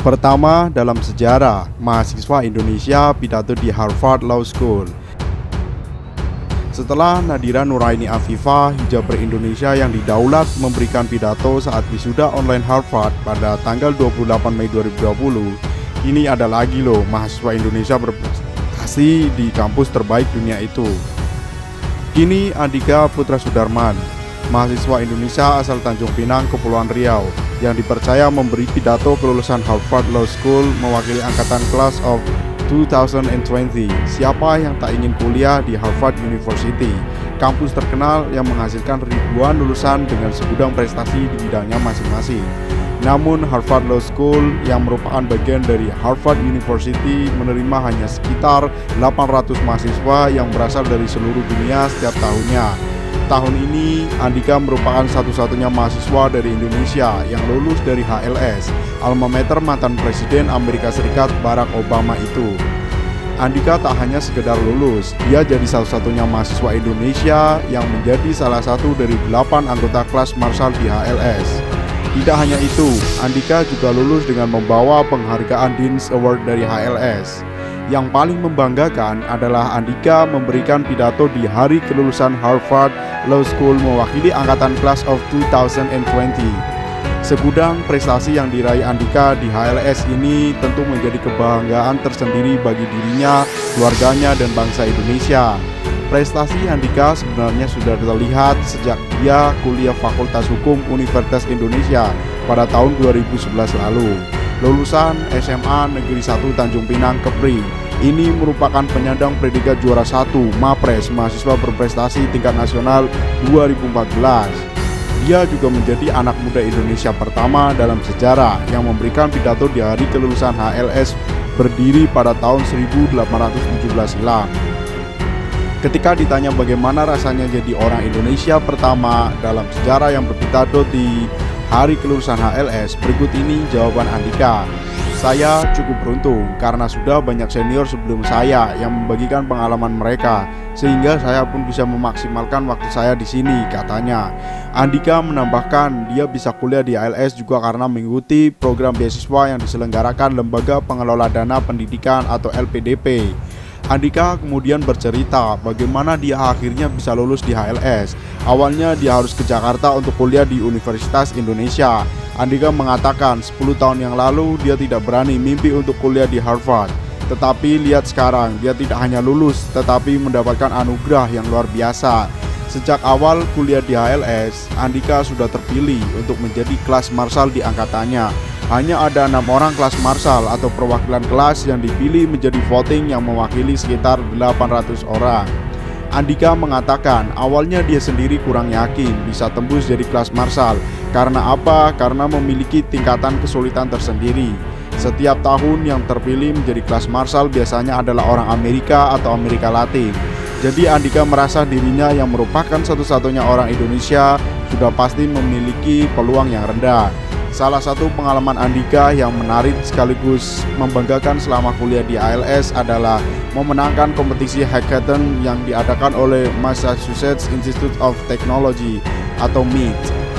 Pertama dalam sejarah, mahasiswa Indonesia pidato di Harvard Law School. Setelah Nadira Nuraini Afifah, hijaber Indonesia yang didaulat memberikan pidato saat wisuda online Harvard pada tanggal 28 Mei 2020, ini ada lagi loh mahasiswa Indonesia berprestasi di kampus terbaik dunia itu. Kini Andika Putra Sudarman, mahasiswa Indonesia asal Tanjung Pinang, Kepulauan Riau, yang dipercaya memberi pidato kelulusan Harvard Law School mewakili angkatan Class of 2020. Siapa yang tak ingin kuliah di Harvard University, kampus terkenal yang menghasilkan ribuan lulusan dengan segudang prestasi di bidangnya masing-masing. Namun Harvard Law School yang merupakan bagian dari Harvard University menerima hanya sekitar 800 mahasiswa yang berasal dari seluruh dunia setiap tahunnya. Tahun ini, Andika merupakan satu-satunya mahasiswa dari Indonesia yang lulus dari HLS, alma mater mantan Presiden Amerika Serikat Barack Obama itu. Andika tak hanya sekedar lulus, dia jadi satu-satunya mahasiswa Indonesia yang menjadi salah satu dari 8 anggota kelas Marshall di HLS. Tidak hanya itu, Andika juga lulus dengan membawa penghargaan Dean's Award dari HLS. Yang paling membanggakan adalah Andika memberikan pidato di hari kelulusan Harvard Law School mewakili angkatan Class of 2020. Segudang prestasi yang diraih Andika di HLS ini tentu menjadi kebanggaan tersendiri bagi dirinya, keluarganya, dan bangsa Indonesia. Prestasi Andika sebenarnya sudah terlihat sejak dia kuliah Fakultas Hukum Universitas Indonesia pada tahun 2011 lalu. Lulusan SMA Negeri 1 Tanjung Pinang, Kepri. Ini merupakan penyandang predikat juara 1 MAPRES, mahasiswa berprestasi tingkat nasional 2014. Dia juga menjadi anak muda Indonesia pertama dalam sejarah yang memberikan pidato di hari kelulusan HLS berdiri pada tahun 1817 silam. Ketika ditanya bagaimana rasanya jadi orang Indonesia pertama dalam sejarah yang berpidato di hari kelulusan HLS, berikut ini jawaban Andika. Saya cukup beruntung karena sudah banyak senior sebelum saya yang membagikan pengalaman mereka, sehingga saya pun bisa memaksimalkan waktu saya di sini, katanya. Andika menambahkan dia bisa kuliah di HLS juga karena mengikuti program beasiswa yang diselenggarakan Lembaga Pengelola Dana Pendidikan atau LPDP. Andika kemudian bercerita bagaimana dia akhirnya bisa lulus di HLS. Awalnya dia harus ke Jakarta untuk kuliah di Universitas Indonesia. Andika mengatakan 10 tahun yang lalu dia tidak berani mimpi untuk kuliah di Harvard. Tetapi lihat sekarang, dia tidak hanya lulus tetapi mendapatkan anugerah yang luar biasa. Sejak awal kuliah di HLS, Andika sudah terpilih untuk menjadi kelas Marshall di angkatannya. Hanya ada 6 orang kelas Marshall atau perwakilan kelas yang dipilih menjadi voting yang mewakili sekitar 800 orang. Andika mengatakan awalnya dia sendiri kurang yakin bisa tembus jadi kelas Marshall. Karena apa? Karena memiliki tingkatan kesulitan tersendiri. Setiap tahun yang terpilih menjadi kelas Marshall biasanya adalah orang Amerika atau Amerika Latin. Jadi Andika merasa dirinya yang merupakan satu-satunya orang Indonesia sudah pasti memiliki peluang yang rendah. Salah satu pengalaman Andika yang menarik sekaligus membanggakan selama kuliah di HLS adalah memenangkan kompetisi hackathon yang diadakan oleh Massachusetts Institute of Technology atau MIT.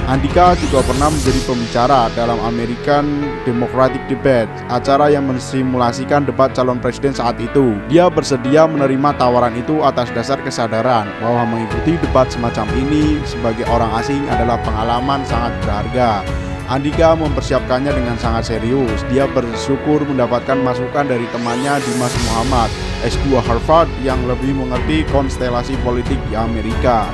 Andika juga pernah menjadi pembicara dalam American Democratic Debate, acara yang mensimulasikan debat calon presiden saat itu. Dia bersedia menerima tawaran itu atas dasar kesadaran bahwa mengikuti debat semacam ini sebagai orang asing adalah pengalaman sangat berharga. Andika mempersiapkannya dengan sangat serius. Dia bersyukur mendapatkan masukan dari temannya Dimas Muhammad, S2 Harvard, yang lebih mengerti konstelasi politik di Amerika.